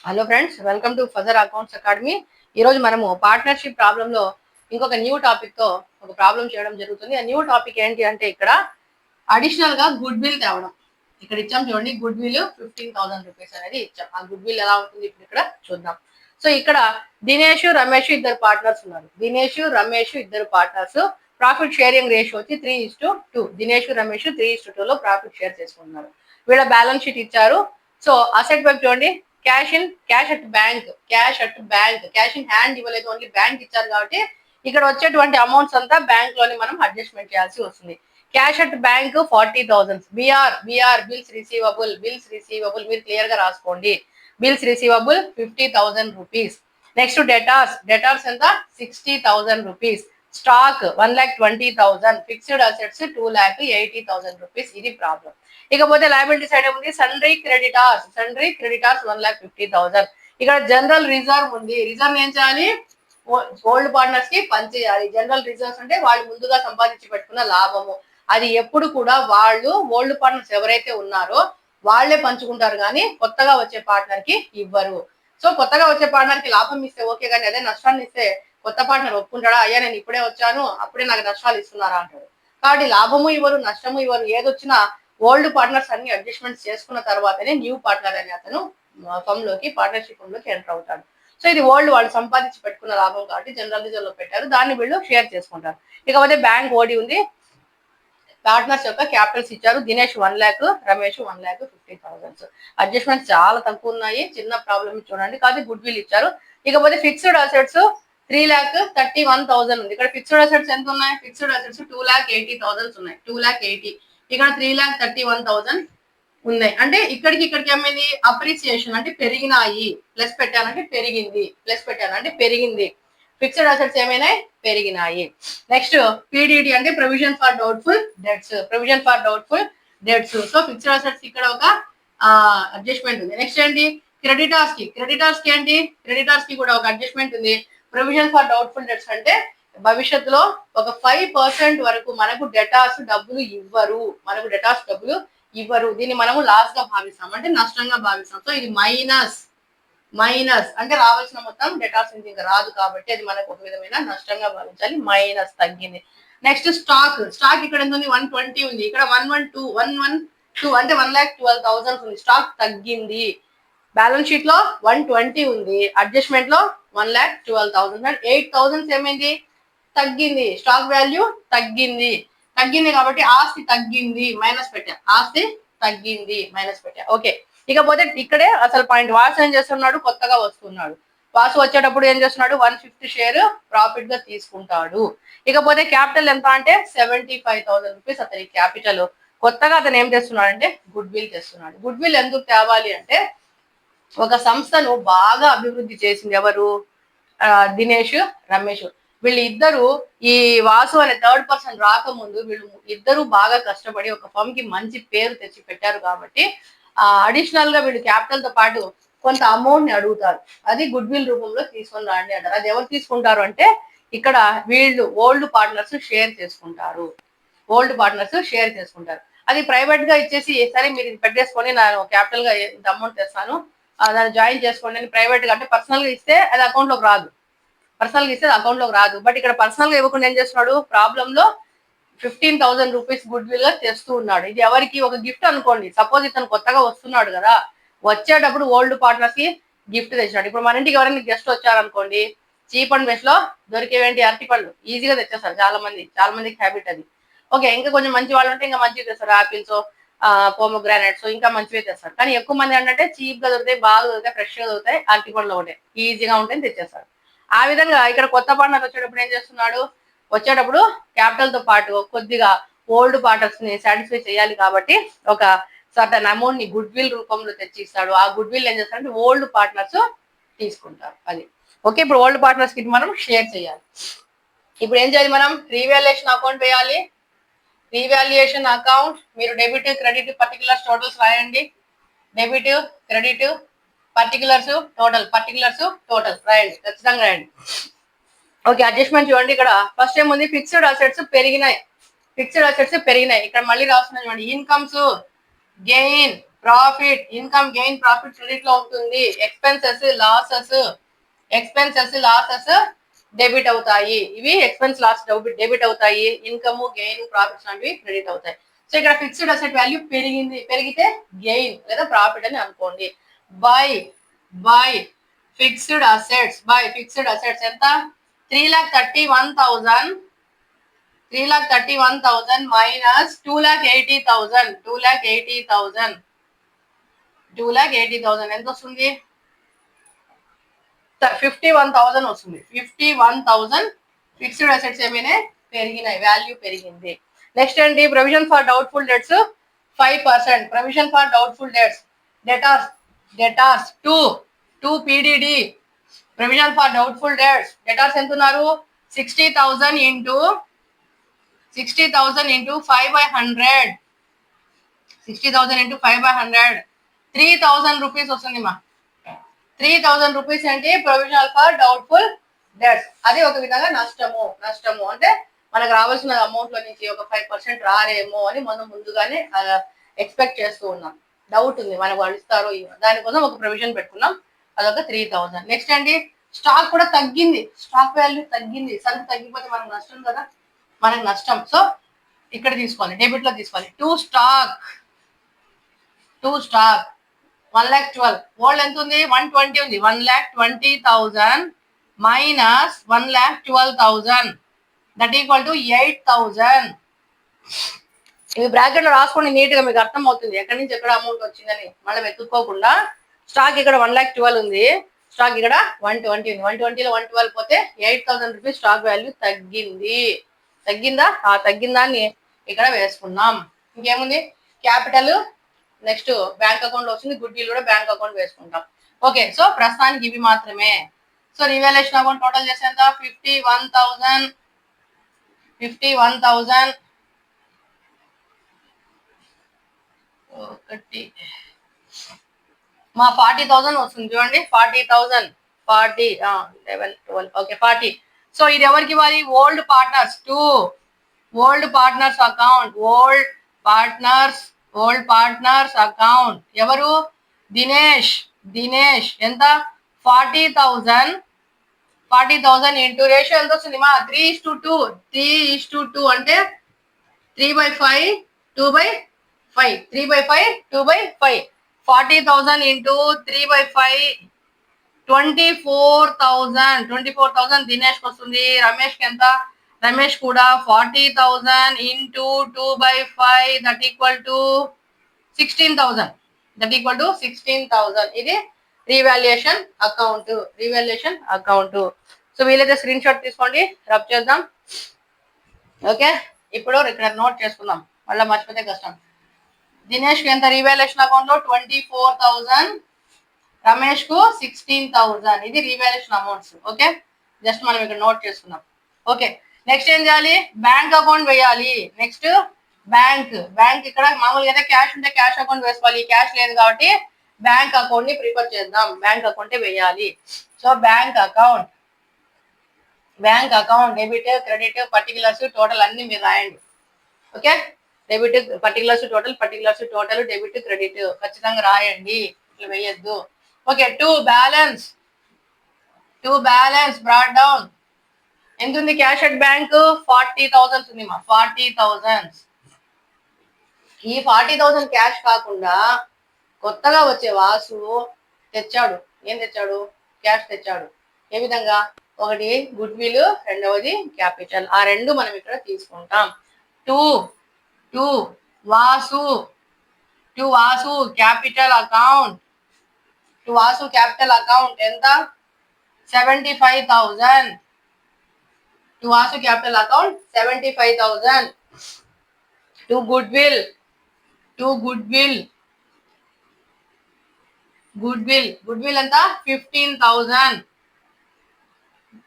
Hello friends, welcome to Fajr accounts academy. ఈరోజు మనము partnership ప్రాబ్లంలో ఇంకొక న్యూ టాపిక్తో ఒక ప్రాబ్లం చేయడం జరుగుతుంది. ఆ న్యూ టాపిక్ ఏంటి అంటే ఇక్కడ అడిషనల్గా గుడ్ విల్ తేవడం. ఇక్కడ ఇచ్చాం చూడండి, గుడ్ విల్ 15,000 రూపీస్ అనేది ఇచ్చాం. ఆ గుడ్ విల్ ఎలా ఉంటుంది ఇప్పుడు ఇక్కడ చూద్దాం. సో ఇక్కడ దినేష్ రమేష్ ఇద్దరు పార్ట్నర్స్ ఉన్నారు. దినేష్ రమేష్ ఇద్దరు పార్ట్నర్స్. ప్రాఫిట్ షేరింగ్ రేషియో వచ్చి 3:2. దినేష్ రమేష్ 3:2 లో ప్రాఫిట్ షేర్ చేసుకుంటున్నారు. వీళ్ళ బ్యాలెన్స్ షీట్ ఇచ్చారు. సో అసెట్ వైపు చూడండి, cash at bank, cash in hand ఇవ్వలేదు, ఓన్లీ బ్యాంక్ ఇచ్చారు కాబట్టి ఇక్కడ వచ్చేటువంటి అమౌంట్స్ అంతా బ్యాంక్ లోని మనం అడ్జస్ట్మెంట్ చేయాల్సి వస్తుంది. Cash at bank 40,000. BR bills receivable మీరు క్లియర్ గా రాసుకోండి. Bills receivable 50,000 rupees. Next debtors ఎంత 60,000 rupees. Stock 1,20,000. Fixed assets 2,80,000 rupees. ఇది ప్రాబ్లం. ఇకపోతే లయబిలిటీ సైడ్ ఉంది, సన్రీ క్రెడిటార్స్ 1,50,000. ఇక్కడ జనరల్ రిజర్వ్ ఉంది. రిజర్వ్ ఏం చేయాలి? ఓల్డ్ పార్ట్నర్స్ కి పనిచేయాలి. జనరల్ రిజర్వ్స్ అంటే వాళ్ళు ముందుగా సంపాదించి పెట్టుకున్న లాభము. అది ఎప్పుడు కూడా వాళ్ళు ఓల్డ్ పార్ట్నర్స్ ఎవరైతే ఉన్నారో వాళ్లే పంచుకుంటారు, కానీ కొత్తగా వచ్చే పార్ట్నర్ కి ఇవ్వరు. సో కొత్తగా వచ్చే పార్ట్నర్ కి లాభం ఇస్తే ఓకే, కానీ అదే నష్టాన్ని ఇస్తే కొత్త పార్ట్నర్ ఒప్పుకుంటాడా? అయ్యా నేను ఇప్పుడే వచ్చాను, అప్పుడే నాకు నష్టాలు ఇస్తున్నారా అంటాడు. కాబట్టి లాభము ఇవ్వరు, నష్టము ఇవ్వరు. ఏదొచ్చినా ఓల్డ్ పార్ట్నర్స్ అన్ని అడ్జస్ట్మెంట్స్ చేసుకున్న తర్వాతనే న్యూ పార్ట్నర్ అనే అతను ఫర్మ్ లోకి, పార్ట్నర్షిప్ లోకి ఎంటర్ అవుతాడు. సో ఇది ఓల్డ్ వాళ్ళు సంపాదించి పెట్టుకున్న లాభం కాబట్టి జనరల్ రిజర్వ్ లో పెట్టారు, దాన్ని వీళ్ళు షేర్ చేసుకుంటారు. ఇకపోతే బ్యాంక్ ఓడి ఉంది. పార్ట్నర్స్ యొక్క క్యాపిటల్స్ ఇచ్చారు. దినేష్ 1 lakh, రమేష్ 1,50,000. అడ్జస్ట్మెంట్స్ చాలా తక్కువ ఉన్నాయి. చిన్న ప్రాబ్లమ్ చూడండి, కాబట్టి గుడ్ విల్ ఇచ్చారు. ఇకపోతే ఫిక్స్డ్ అసెట్స్ 3,31,000 ఉంది. ఇక్కడ ఫిక్స్డ్ అసెట్స్ ఎంత ఉన్నాయి? ఫిక్స్డ్ అసెట్స్ 2,80,000 ఉన్నాయి. 2,80. ఇక్కడ 3,31,000 ఉన్నాయి. అంటే ఇక్కడికి ఏమైంది? అప్రిసియేషన్ అంటే పెరిగినాయి. ప్లస్ పెట్టానంటే పెరిగింది, ప్లస్ పెట్టానంటే పెరిగింది. ఫిక్స్డ్ అసెట్స్ ఏమైనాయి? పెరిగినాయి. నెక్స్ట్ పీడీడి అంటే provision for doubtful debts. So fixed assets ఇక్కడ ఒక అడ్జస్ట్మెంట్ ఉంది. నెక్స్ట్ ఏంటి? క్రెడిటార్స్ కి ఏంటి? క్రెడిటార్స్ కి కూడా ఒక అడ్జస్ట్మెంట్ ఉంది. ప్రొవిజన్ ఫర్ డౌట్ఫుల్ డెట్స్ అంటే భవిష్యత్తులో ఒక 5% వరకు మనకు డెటార్స్ డబ్బులు ఇవ్వరు. దీన్ని మనము లాస్ గా భావిస్తాం, అంటే నష్టంగా భావిస్తాం. సో ఇది మైనస్ అంటే రావాల్సిన మొత్తం డెటార్స్ నుంచి ఇంకా రాదు, కాబట్టి అది మనకు ఒక విధమైన నష్టంగా భావించాలి. మైనస్ తగ్గింది. నెక్స్ట్ స్టాక్ ఇక్కడ ఎంత ఉంది? 120 ఉంది. ఇక్కడ 112 అంటే 1,12,000 ఉంది. స్టాక్ తగ్గింది. బ్యాలెన్స్ షీట్ లో 120 ఉంది, అడ్జస్ట్మెంట్ లో 1,12,000. 8,000 ఏమైంది? తగ్గింది. స్టాక్ వాల్యూ తగ్గింది కాబట్టి ఆస్తి తగ్గింది, మైనస్ పెట్టా. ఓకే, ఇకపోతే ఇక్కడే అసలు పాయింట్. వాసు ఏం చేస్తున్నాడు? కొత్తగా వస్తున్నాడు. వాసు వచ్చేటప్పుడు ఏం చేస్తున్నాడు? 150 షేర్ ప్రాఫిట్ గా తీసుకుంటాడు. ఇకపోతే క్యాపిటల్ ఎంత అంటే 75,000 రూపీస్ అతని క్యాపిటల్. కొత్తగా అతను ఏం చేస్తున్నాడు అంటే గుడ్ విల్ తెస్తున్నాడు. గుడ్ విల్ ఎందుకు తేవాలి అంటే ఒక సంస్థను బాగా అభివృద్ధి చేసింది ఎవరు? దినేష్ రమేష్. వీళ్ళు ఇద్దరు, ఈ వాసు అనే థర్డ్ పర్సన్ రాకముందు వీళ్ళు ఇద్దరు బాగా కష్టపడి ఒక ఫర్మ్ కి మంచి పేరు తెచ్చి పెట్టారు. కాబట్టి అడిషనల్ గా వీళ్ళు క్యాపిటల్ తో పాటు కొంత అమౌంట్ ని అడుగుతారు. అది గుడ్ విల్ రూపంలో తీసుకొని రండి అంటారు. అది ఎవరు తీసుకుంటారు అంటే ఇక్కడ వీళ్ళు ఓల్డ్ పార్ట్నర్స్ షేర్ చేసుకుంటారు. అది ప్రైవేట్ గా ఇచ్చేసి సరే మీరు ఇది పెట్టేసుకొని నేను క్యాపిటల్ గా ఇంత అమౌంట్ తెస్తాను, దాన్ని జాయిన్ చేసుకోండి అని ప్రైవేట్ గా అంటే పర్సనల్ గా ఇస్తే అది అకౌంట్ లోకి రాదు. బట్ ఇక్కడ పర్సనల్ గా ఇవ్వకుండా ఏం చేస్తున్నాడు? ప్రాబ్లం లో 15,000 రూపీస్ గుడ్ విల్ గా తెస్తూ ఉన్నాడు. ఇది ఎవరికి? ఒక గిఫ్ట్ అనుకోండి. సపోజ్ ఇతను కొత్తగా వస్తున్నాడు కదా, వచ్చేటప్పుడు ఓల్డ్ పార్ట్నర్స్ కి గిఫ్ట్ తెచ్చినాడు. ఇప్పుడు మన ఇంటికి ఎవరైనా గెస్ట్ వచ్చారనుకోండి, చీప్ అండ్ బెస్ట్ లో దొరికేవేంటి? అరటిపళ్ళు ఈజీగా తెచ్చేస్తారు. చాలా మందికి హ్యాబిట్ అది. ఓకే, ఇంకా కొంచెం మంచి వాళ్ళు ఉంటే ఇంకా మంచిగా తెస్తారు. ఆపిల్స్, పోమోగ్రానైట్స్ ఇంకా మంచివే తెస్తారు. కానీ ఎక్కువ మంది ఏంటంటే చీప్ గా దొరుకుతాయి, బాగా దొరుకుతాయి, ఫ్రెష్ గా దొరుకుతాయి, అరటిపళ్ళు ఒకటే ఈజీగా ఉంటాయని తెచ్చేస్తారు. ఆ విధంగా ఇక్కడ కొత్త పార్ట్నర్ వచ్చేటప్పుడు ఏం చేస్తున్నాడు? వచ్చేటప్పుడు క్యాపిటల్ తో పాటు కొద్దిగా ఓల్డ్ పార్ట్నర్స్ ని సాటిస్ఫై చేయాలి కాబట్టి ఒక సర్టన్ అమౌంట్ ని గుడ్ విల్ రూపంలో తెచ్చి ఇస్తాడు. ఆ గుడ్ విల్ ఏం చేస్తారంటే ఓల్డ్ పార్ట్నర్స్ తీసుకుంటారు. అది ఓకే. ఇప్పుడు ఓల్డ్ పార్ట్నర్స్ కి మనం షేర్ చేయాలి. ఇప్పుడు ఏం చేయాలి? మనం రీవాల్యుయేషన్ అకౌంట్ వేయాలి. రీవాల్యుయేషన్ అకౌంట్ మీరు డెబిట్, క్రెడిట్, పర్టికులర్స్, టోటల్స్ రాయండి. డెబిట్, క్రెడిట్, పర్టికులర్స్, టోటల్ రాయండి, ఖచ్చితంగా రాయండి. ఓకే, అడ్జస్ట్మెంట్ చూడండి. ఇక్కడ ఫస్ట్ ఏముంది? ఫిక్స్డ్ అసెట్స్ పెరిగినాయి. ఇక్కడ మళ్ళీ రాస్తున్నాం చూడండి. Incomes, gain, profit, income, gain, profit credit లో ఉంటుంది. ఎక్స్పెన్సెస్ డెబిట్ అవుతాయి. ఇవి ఎక్స్పెన్స్ లాస్ డెబిట్ అవుతాయి. ఇన్కమ్, గెయిన్, ప్రాఫిట్స్ లాంటివి క్రెడిట్ అవుతాయి. సో ఇక్కడ ఫిక్స్డ్ అసెట్ వాల్యూ పెరిగితే గెయిన్ లేదా ప్రాఫిట్ అని అనుకోండి. బై ఫిక్స్డ్ అసెట్స్ ఎంత? 3,31,000 మైనస్ 2,80,000 ఎంత వస్తుంది? 51,000 వస్తుంది. 51,000 ఫిక్స్డ్ అసెట్స్ ఏమైనా పెరిగినాయి, వాల్యూ పెరిగింది. నెక్స్ట్ ఏంటి? Provision for doubtful debts 5%. Provision for doubtful debtors 2 PDD. Provision for doubtful debtors ఎంత ఉన్నారు? 60,000 ఇంటూ 5/100. 60,000 ఇంటూ 5/100 3,000 రూపీస్ వస్తుంది మా. 3,000 రూపీస్ అంటే ప్రొవిజనల్ ఫర్ డౌట్ఫుల్ డెట్స్. అది ఒక విధంగా నష్టము అంటే మనకు రావాల్సిన అమౌంట్ లో నుంచి ఒక 5% రారేమో అని మనం ముందుగానే ఎక్స్పెక్ట్ చేస్తూ ఉన్నాం. డౌట్ ఉంది మనకు వాళ్ళు ఇస్తారో, దానికోసం ఒక ప్రొవిజన్ పెట్టుకున్నాం. అదొక 3,000. నెక్స్ట్ అండి, స్టాక్ కూడా తగ్గింది. స్టాక్ వాల్యూ తగ్గింది. సరుకు తగ్గిపోతే మనకు నష్టం కదా, మనకు నష్టం. సో ఇక్కడ తీసుకోవాలి, డెబిట్ లో తీసుకోవాలి. Two stock 1,12,000. ఓల్డ్ ఎంత ఉంది? 120 ఉంది. 1,20,000 మైనస్ 1,12,000 దట్ ఈక్వల్ టు 8,000. ఇవి బ్రాకెట్ లో రాసుకోండి, నీట్ గా మీకు అర్థం అవుతుంది ఎక్కడి నుంచి ఎక్కడ అమౌంట్ వచ్చిందని. మళ్ళీ వెతుక్కోకుండా. స్టాక్ ఇక్కడ 1,12,000 ఉంది, స్టాక్ ఇక్కడ 120 ఉంది. 120లో 112 పోతే 8,000 రూపీస్ స్టాక్ వాల్యూ తగ్గిందా? ఆ తగ్గిందాన్ని ఇక్కడ వేసుకున్నాం. ఇంకేముంది? క్యాపిటల్ నెక్స్ట్ బ్యాంక్ అకౌంట్ లో వస్తుంది. గుడ్ విల్ కూడా బ్యాంక్ అకౌంట్ వేసుకుంటాం. ఓకే, సో ప్రస్తుతానికి ఇవి మాత్రమే. సో రివాల్యుయేషన్ అకౌంట్ టోటల్ చేస్తే ఎంత? 51,000 ఒకటి మా 40,000 వస్తుంది చూడండి. 40,000 40 11 12 ఓకే 40. సో ఇది ఎవరికి ఇవ్వాలి? Old partners account. Old partners account ఎవరు? దినేష్ ఎంత? 40,000 ఇంటూ రేషియో ఎంత వస్తుంది మా? 3:2 అంటే 3/5 2/5 2/5 40,000 ఇంటూ 3/5 24,000 దినేష్ వస్తుంది. రమేష్ కి ఎంత? రమేష్ కూడా 40,000 ఇంటూ 2/5 దట్ ఈక్వల్ టు 16,000. ఇది రీవాల్యుయేషన్ అకౌంట్. సో వీలైతే స్క్రీన్ షాట్ తీసుకోండి, రబ్ చేద్దాం. ఓకే, ఇప్పుడు ఇక్కడ నోట్ చేసుకుందాం, మళ్ళీ మర్చిపోతే కష్టం. దినేష్ కి ఎంత రీవాల్యుయేషన్ అకౌంట్ లో? 24,000. రమేష్ కు 16,000. ఇది రీవాల్యుయేషన్ అమౌంట్స్. ఓకే, జస్ట్ మనం ఇక్కడ నోట్ చేసుకుందాం. ఓకే, నెక్స్ట్ ఏం చేయాలి? బ్యాంక్ అకౌంట్ వేయాలి. నెక్స్ట్ బ్యాంక్ ఇక్కడ మామూలుగా అయితే క్యాష్ ఉంటే క్యాష్ అకౌంట్ వేసుకోవాలి. క్యాష్ లేదు కాబట్టి బ్యాంక్ అకౌంట్ ని ప్రిఫర్ చేద్దాం. బ్యాంక్ అకౌంటే వేయాలి. So bank account debit, credit, particulars, total అన్ని మీరు రాయండి. Okay, debit, particulars, total, debit, credit ఖచ్చితంగా రాయండి, ఇట్లా వేయద్దు. Okay, to balance brought down. ఎంత ఉంది క్యాష్ అట్ బ్యాంక్? 40,000 ఉంది మా. 40,000. ఈ 40,000 క్యాష్ కాకుండా కొత్తగా వచ్చే వాసు తెచ్చాడు. ఏం తెచ్చాడు? క్యాష్ తెచ్చాడు. ఏ విధంగా? ఒకటి గుడ్ విల్, రెండవది క్యాపిటల్. ఆ రెండు మనం ఇక్కడ తీసుకుంటాం. To Vasu capital account. ఎంత? 75,000. To Vasu capital account 75,000. To good will ఎంత? 15,000.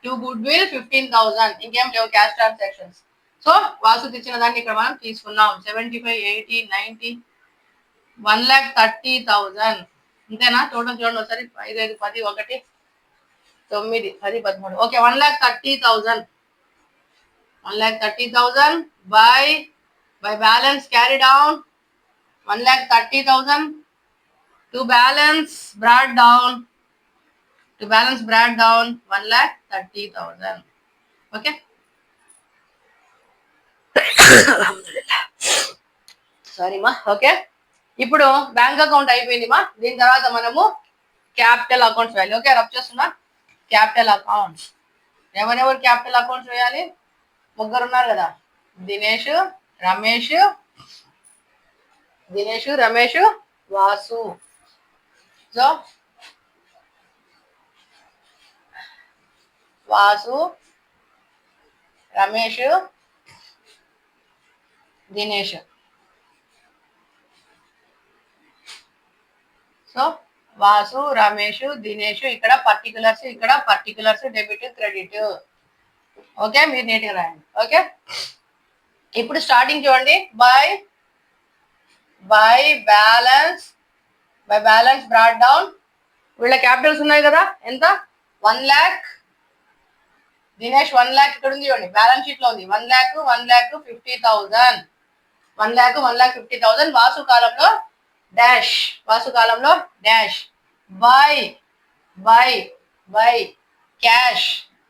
To good will 15,000. ఇంకేం లేవు క్యాష్ ట్రాన్సాక్షన్స్. సో వాసు తెచ్చిన దాన్ని ఇక్కడ మనం తీసుకున్నాం. 75, 80, 90 1,30,000. అంతేనా? టోటల్ చూడండి ఒకసారి. 5, 5, 10, 1, 9, 10, 13. Okay, 1,30,000. 1,30,000 by balance carry down 1,30,000 to balance brought down 1,30,000. Okay, sorry మా. ఓకే, ఇప్పుడు బ్యాంక్ అకౌంట్ అయిపోయింది మా. దీని తర్వాత మనము క్యాపిటల్ అకౌంట్స్ వేయాలి. ఓకే, రబ్ చేస్తున్నా. క్యాపిటల్ అకౌంట్స్ ఎవరెవరు క్యాపిటల్ అకౌంట్స్ వేయాలి? ముగ్గురు ఉన్నారు కదా, దినేష్, రమేష్, వాసు. సో వాసు, రమేష్, దినేష్. సో వాసు, రమేష్, దినేష్. ఇక్కడ పర్టికులర్స్, డెబిట్, క్రెడిట్. ఓకే, మీరు నీట్గా రాయండి. ఓకే, ఇప్పుడు స్టార్టింగ్ చూడండి. By balance brought down. వీళ్ళ క్యాపిటల్స్ ఉన్నాయి కదా, ఎంత? 1 lakh. దినేష్ 1 lakh ఇక్కడ ఉంది చూడండి, బ్యాలెన్స్ షీట్ లో ఉంది. 1,50,000. 1,50,000. వాసు కాలంలో డాష్. బై క్యాష్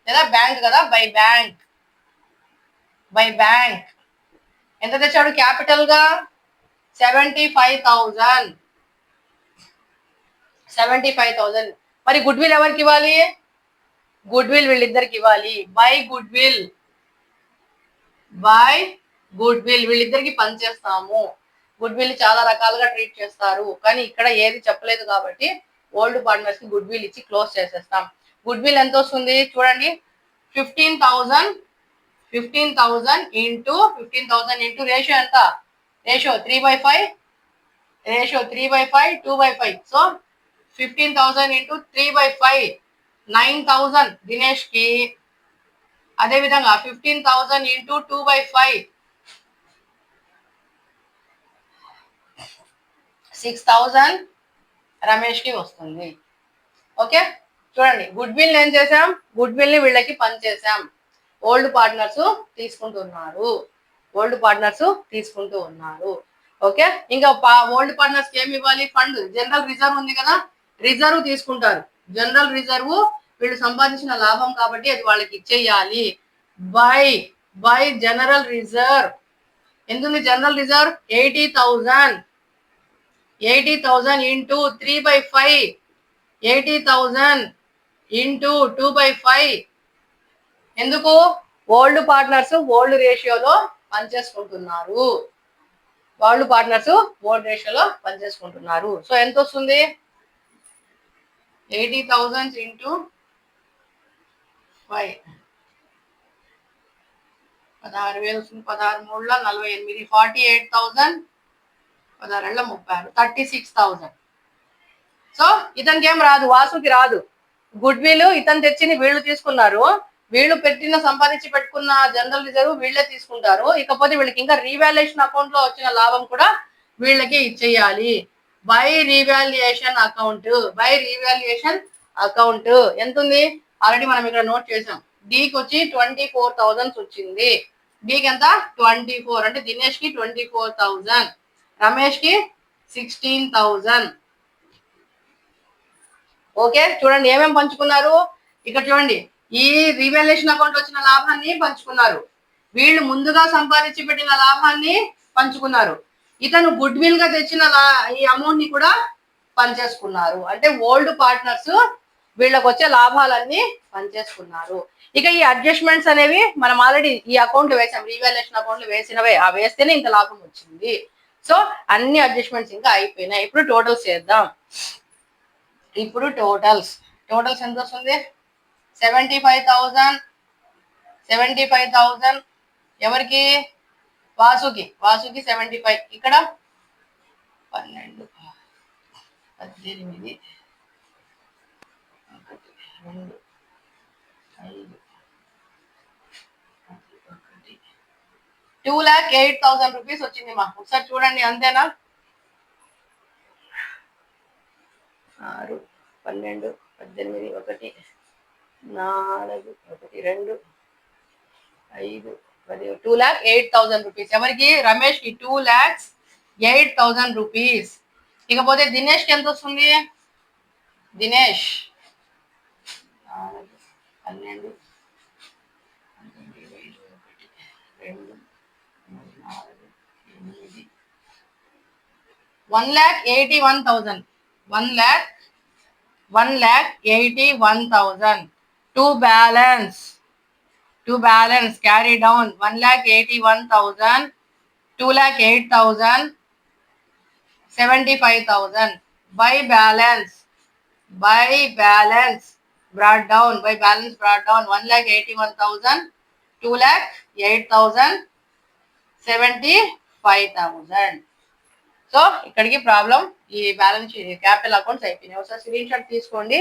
లేదా బ్యాంక్ కదా, బై బ్యాంక్. ఎంత తెచ్చాడు క్యాపిటల్ గా? 75,000. మరి గుడ్ విల్ ఎవరికి ఇవ్వాలి? గుడ్ విల్ వీళ్ళిద్దరికి ఇవ్వాలి. బై గుడ్ విల్ వీళ్ళిద్దరికి పనిచేస్తాము. గుడ్ విల్ చాలా రకాలుగా ట్రీట్ చేస్తారు, కానీ ఇక్కడ ఏది చెప్పలేదు కాబట్టి ఓల్డ్ పార్ట్నర్స్ కి గుడ్ విల్ ఇచ్చి క్లోజ్ చేసేస్తాం. గుడ్ విల్ ఎంత వస్తుంది చూడండి. 15,000 ఇంటూ రేషియో ఎంత? రేషియో 3/5. 2/5. సో 15,000 ఇంటూ 3/5 9,000 దినేష్ కి. అదే విధంగా 15,000 ఇంటూ 2/5 6,000 రమేష్ కి వస్తుంది. ఓకే, చూడండి గుడ్ విల్ ఏం చేసాం? గుడ్ విల్ ని వీళ్ళకి పనిచేసాం. ఓల్డ్ పార్ట్నర్స్ తీసుకుంటూ ఉన్నారు. ఓకే, ఇంకా ఓల్డ్ పార్ట్నర్స్ ఏమి ఇవ్వాలి? ఫండ్, జనరల్ రిజర్వ్ ఉంది కదా, రిజర్వ్ తీసుకుంటారు. జనరల్ రిజర్వ్ వీళ్ళు సంపాదించిన లాభం కాబట్టి అది వాళ్ళకి ఇచ్చేయాలి. By general reserve. ఎందుకు జనరల్ రిజర్వ్? 80,000 into 3/5 80,000 into 2/5. ఎందుకు? ఓల్డ్ పార్ట్నర్స్ ఓల్డ్ రేషియోలో పనిచేసుకుంటున్నారు. సో ఎంత వస్తుంది? 80,000 ఇంటూ 5 16,000 వస్తుంది. 16,3 48,000. 16,36 36,000. సో ఇతనికి ఏం రాదు, వాసుకి రాదు. గుడ్ విల్ ఇతను తెచ్చింది వీళ్ళు తీసుకున్నారు. వీళ్ళు సంపాదించి పెట్టుకున్న జనరల్ రిజర్వ్ వీళ్ళే తీసుకుంటారు. ఇకపోతే వీళ్ళకి ఇంకా రీవాల్యుయేషన్ అకౌంట్ లో వచ్చిన లాభం కూడా వీళ్ళకి ఇచ్చేయాలి. బై రీవాల్యుయేషన్ అకౌంట్ ఎంత ఉంది? ఆల్రెడీ మనం ఇక్కడ నోట్ చేసాం. డీకి వచ్చి 24,000 వచ్చింది. డీకి ఎంత? 24. అంటే దినేష్ కి 24,000, రమేష్ కి 16,000. ఓకే, చూడండి ఏమేమి పంచుకున్నారు ఇక్కడ చూడండి. ఈ రీవాల్యుయేషన్ అకౌంట్ వచ్చిన లాభాన్ని పంచుకున్నారు. వీళ్ళు ముందుగా సంపాదించి పెట్టిన లాభాన్ని పంచుకున్నారు. ఇతను గుడ్ విల్ గా తెచ్చిన ఈ అమౌంట్ ని కూడా పనిచేసుకున్నారు. అంటే ఓల్డ్ పార్ట్నర్స్ వీళ్ళకి వచ్చే లాభాలన్నీ పనిచేసుకున్నారు. ఇక ఈ అడ్జస్ట్మెంట్స్ అనేవి మనం ఆల్రెడీ ఈ అకౌంట్ వేసాం, రీవాల్యుయేషన్ అకౌంట్ వేసినవే. ఆ వేస్తేనే ఇంత లాభం వచ్చింది. సో అన్ని అడ్జస్ట్మెంట్స్ ఇంకా అయిపోయినాయి. ఇప్పుడు టోటల్స్ చేద్దాం. టోటల్స్ ఎంత వస్తుంది? 75,000 ఎవరికి? వాసుకి 75. ఇక్కడ 12 18 1 2 5 2,08,000 రూపీస్ వచ్చింది మా. ఒకసారి చూడండి, అంతేనా? 6 12 18 1 4 1 2 5 10 2,08,000 రూపీస్ ఎవరికి? రమేష్ కి 2,08,000 రూపీస్. ఇకపోతే దినేష్కి ఎంత వస్తుంది? Dinesh 12 1,81,000 1,81,000 to balance carry down 1,81,000 2,08,000 75,000 by balance brought down 1,81,000 2,08,000 75,000. So ఇక్కడికి ప్రాబ్లం ఈ బ్యాలెన్స్ క్యాపిటల్ అకౌంట్స్ అయిపోయినాయి. ఒకసారి స్క్రీన్ షాట్ తీసుకోండి.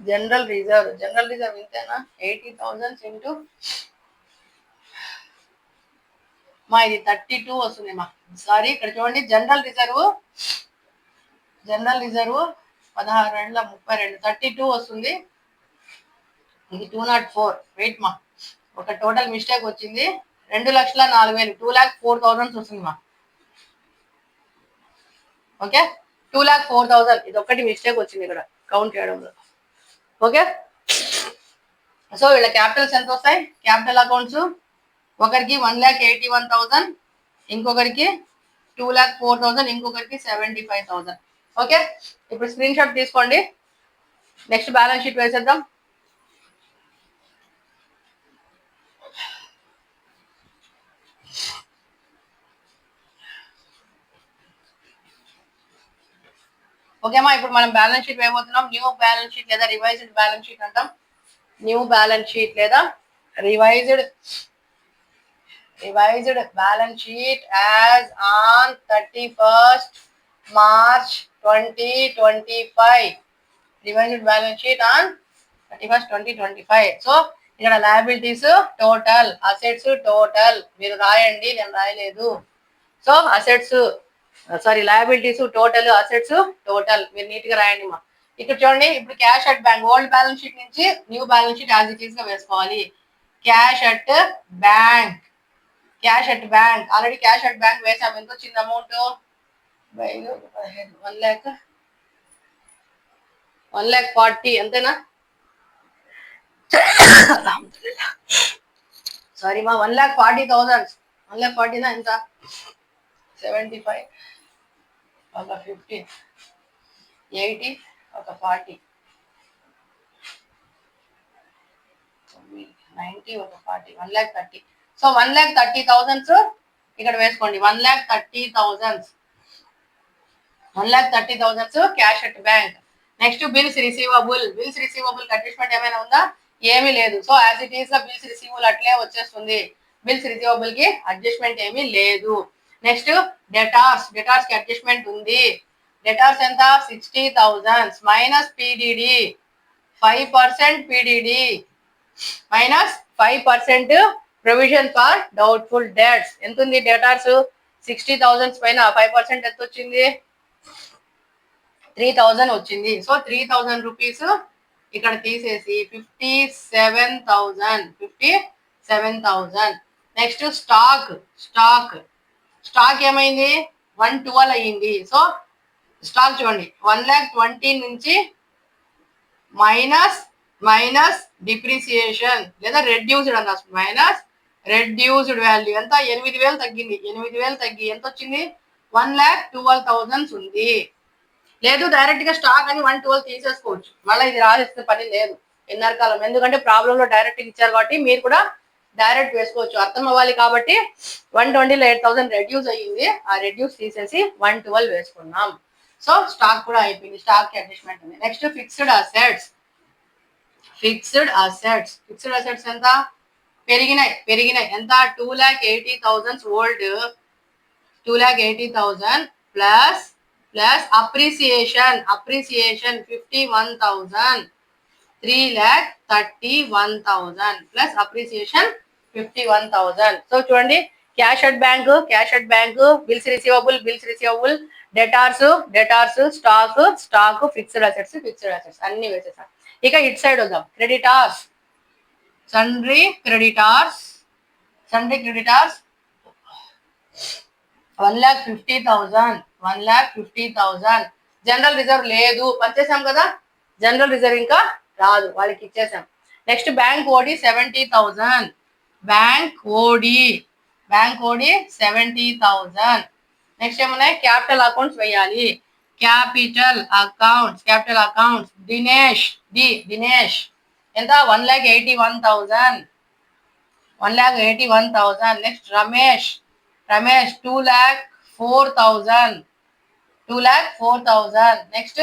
జనరల్ రిజర్వ్ ఇంతేనా? 80,000 ఇంటూ మా ఇది 32 వస్తుంది మా. సారీ ఇక్కడ చూడండి, జనరల్ రిజర్వ్ 16,32 32 వస్తుంది. ఇది 204. వెయిట్ మా, ఒక టోటల్ మిస్టేక్ వచ్చింది. 2,04,000 2,04,000 వస్తుంది మా. ఓకే, 2,04,000 ఇది ఒక్కటి మిస్టేక్ వచ్చింది ఇక్కడ కౌంట్ చేయడంలో. ఓకే, సో వీళ్ళ క్యాపిటల్స్ ఎంత వస్తాయి? క్యాపిటల్ అకౌంట్స్ ఒకరికి 1,81,000, ఇంకొకరికి 2,04,000, ఇంకొకరికి 75,000. ఓకే, ఇప్పుడు స్క్రీన్ షాట్ తీసుకోండి. నెక్స్ట్ బ్యాలెన్స్ షీట్ వేసేద్దాం. ఓకేమా, ఇప్పుడు మనం బ్యాలెన్స్ షీట్ వేయబోతున్నాం. న్యూ బ్యాలెన్స్ షీట్ లేదా రివైజ్డ్ బ్యాలెన్స్ షీట్ అంటాం. న్యూ బ్యాలెన్స్ షీట్ లేదా revised balance sheet as on 31st March 2025. Revised balance sheet on 31st 2025. So ఇక్కడ లయబిలిటీస్ టోటల్, అసెట్స్ టోటల్ మీరు రాయండి, నేను రాయలేదు. So liabilities total, assets total మీరు neat గా రాయండి మా. ఇక్కడ చూడండి, ఇప్పుడు cash at bank old balance sheet నుంచి new balance sheet as it is గా వేసుకోవాలి. Cash at bank already cash at bank వేసాము. ఎంత వచ్చింది అమౌంట్? 1,40,000 అంతేనా? సారీ మా, 1,40,000 1,40,000 ఎంత? 75 ఒక 15 80 ఒక 40 90 ఒక 40 1,30,000. సో 1,30,000 ఇక్కడ వేసుకోండి. 1,30,000 cash at bank. Next bills receivable adjustment ఏమైనా ఉందా? ఏమీ లేదు. సో యాజ్ ఇట్ ఈస్ గా బిల్స్ రిసీవబుల్ అట్లే వచ్చేస్తుంది. బిల్స్ రిసీవబుల్ కి అడ్జస్ట్మెంట్ ఏమీ లేదు. నెక్స్ట్ డెటార్స్ కి అడ్జస్ట్మెంట్ ఉంది. డెటార్స్ ఎంత? 60,000 minus PDD 5% PDD minus 5% provision for doubtful debts. ఎంత ఉంది డెటార్స్? 60,000 పైన 5% ఎంత వచ్చింది? 3,000 వచ్చింది. సో 3,000 రూపీస్ ఇక్కడ తీసేసి 57,000. నెక్స్ట్ స్టాక్ ఏమైంది? 112 అయ్యింది. సో స్టాక్ చూడండి, 1,20,000 నుంచి మైనస్ డిప్రిసియేషన్ లేదా రెడ్యూస్డ్ అన్న మైనస్ రెడ్యూస్డ్ వాల్యూ ఎంత? 8,000 తగ్గింది. 8,000 తగ్గి ఎంత వచ్చింది? 1,12,000 ఉంది. లేదు డైరెక్ట్ గా స్టాక్ అని 112 తీసేసుకోవచ్చు. మళ్ళీ ఇది రాసేస్తే పని లేదు ఎన్ఆర్ కాలం, ఎందుకంటే ప్రాబ్లం లో డైరెక్ట్ ఇచ్చారు కాబట్టి మీరు కూడా డైరెక్ట్ వేసుకోవచ్చు. అర్థం అవ్వాలి కాబట్టి 120లో 8,000 రెడ్యూస్ అయ్యింది. ఆ రెడ్యూస్ తీసేసి 112 వేసుకున్నాం. సో స్టాక్ కూడా అయిపోయింది, స్టాక్ కి అడ్జస్ట్మెంట్ ఉంది. నెక్స్ట్ ఫిక్స్డ్ అసెట్స్ ఎంత? పెరిగినాయి ఎంత? 2,80,000 old 2,80,000 plus appreciation 51,000 3,31,000 plus appreciation 51,000. So చూడండి, cash at bank bills receivable debtors stock fixed assets అన్ని వేసేసాం. ఇక ఇట్ సైడ్ వద్దాం. Creditors sundry creditors 1,50,000 general reserve లేదు, పనిచేసాం కదా. జనరల్ రిజర్వ్ ఇంకా రాదు, వాళ్ళకి ఇచ్చేసాం. Next bank OD 70,000. Bank OD 70,000. Next ఏమన్నాయి? క్యాపిటల్ అకౌంట్స్ వేయాలి. క్యాపిటల్ అకౌంట్స్ దినేష్ ఎంత? 1,81,000. నెక్స్ట్ రమేష్ 2,04,000. నెక్స్ట్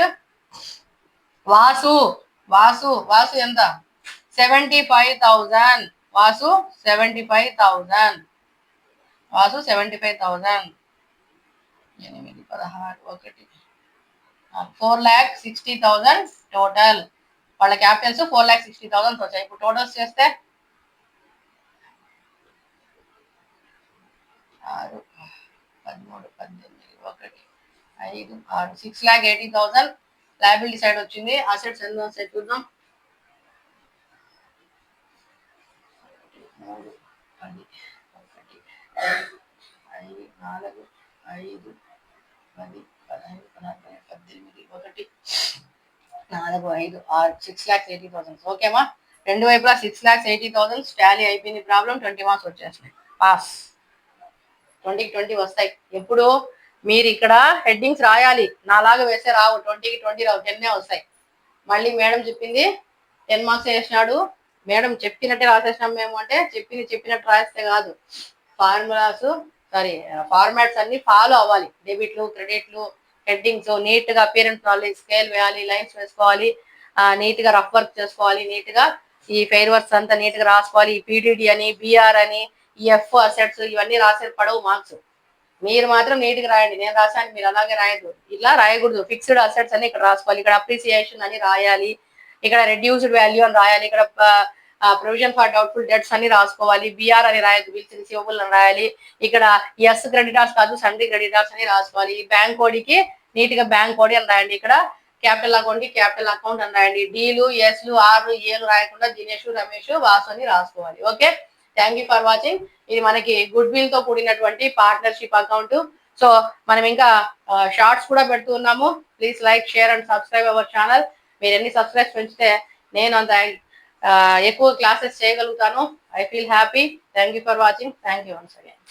వాసు ఎంత? 75,000. వాసు 75,000. 8, 16, 4,60,000 టోటల్. వాళ్ళ క్యాపిటల్స్ 4,60,000 వచ్చాయి. ఇప్పుడు టోటల్స్ చేస్తే 6, 13, 18, 1, 5, 6, 6,80,000 లయబిలిటీ సైడ్ వచ్చింది. అసెట్స్ ఎంత వస్తాయి చూద్దాం. 3, 10, 1, 5, 4, 5, 10, 15, 16, 18, 1, 4, 5, 6, 6,80,000. ఓకేమా? రెండు వైపులా 6,80,000 టాలీ అయిపోయింది. ప్రాబ్లం 20 మార్క్స్ వచ్చేసినాయి. పాస్. 20కి 20 వస్తాయి. ఎప్పుడు మీరు ఇక్కడ హెడ్డింగ్స్ రాయాలి, నాలాగా వేస్తే రావు. 20కి 20 రావు, 10 వస్తాయి. మళ్ళీ మేడం చెప్పింది 10 మార్క్స్ వేసినాడు, మేడం చెప్పినట్టే రాసేసినాం మేము అంటే చెప్పినట్టు రాస్తే కాదు. ఫార్మాట్స్ అన్ని ఫాలో అవ్వాలి. డెబిట్లు, క్రెడిట్లు, హెడ్డింగ్స్ నీట్ గా అపియరెన్స్ నాలెడ్జ్, స్కేల్ వేయాలి, లైన్స్ వేసుకోవాలి, నీట్ గా రఫ్ వర్క్ చేసుకోవాలి, నీట్ గా ఈ ఫెయిర్ వర్క్స్ అంతా నీట్ గా రాసుకోవాలి. ఈ పీడీడి అని, బిఆర్ అని, ఈ ఎఫ్ అసెట్స్ ఇవన్నీ రాసే పడవు మార్క్స్. మీరు మాత్రం నీట్ గా రాయండి. నేను రాశాను, మీరు అలాగే రాయద్దు. ఇలా రాయకూడదు. ఫిక్స్డ్ అసెట్స్ అని ఇక్కడ రాసుకోవాలి, ఇక్కడ అప్రిసియేషన్ అని రాయాలి, ఇక్కడ రెడ్యూస్డ్ వాల్యూ అని రాయాలి, ఇక్కడ ప్రొవిజన్ ఫర్ డౌట్ఫుల్ డెట్స్ అని రాసుకోవాలి. బిఆర్ అని రాయద్దు, బిల్స్ రిసీవబుల్ అని రాయాలి. ఇక్కడ ఎస్ క్రెడిటార్స్ కాదు, సన్రీ క్రెడిటార్స్ అని రాసుకోవాలి. బ్యాంక్ కోడికి నీట్ గా బ్యాంక్ కోడి అని రాయండి. ఇక్కడ క్యాపిటల్ అకౌంట్ కి క్యాపిటల్ అకౌంట్ అని రాయండి. డీలు, ఎస్లు, ఆర్లు, ఏలు రాయకుండా దినేష్, రమేష్, వాసు అని రాసుకోవాలి. Okay, thank you for watching. ఇది మనకి గుడ్ విల్ తో కూడినటువంటి పార్ట్నర్షిప్ అకౌంట్. సో మనం ఇంకా షార్ట్స్ కూడా పెడుతున్నాము. Please like, share and subscribe our channel. మీరు ఎన్ని సబ్స్క్రైబ్స్ పెంచితే నేను అంత ఎక్కువ క్లాసెస్ చేయగలుగుతాను. I feel happy. Thank you for watching. Thank you once again.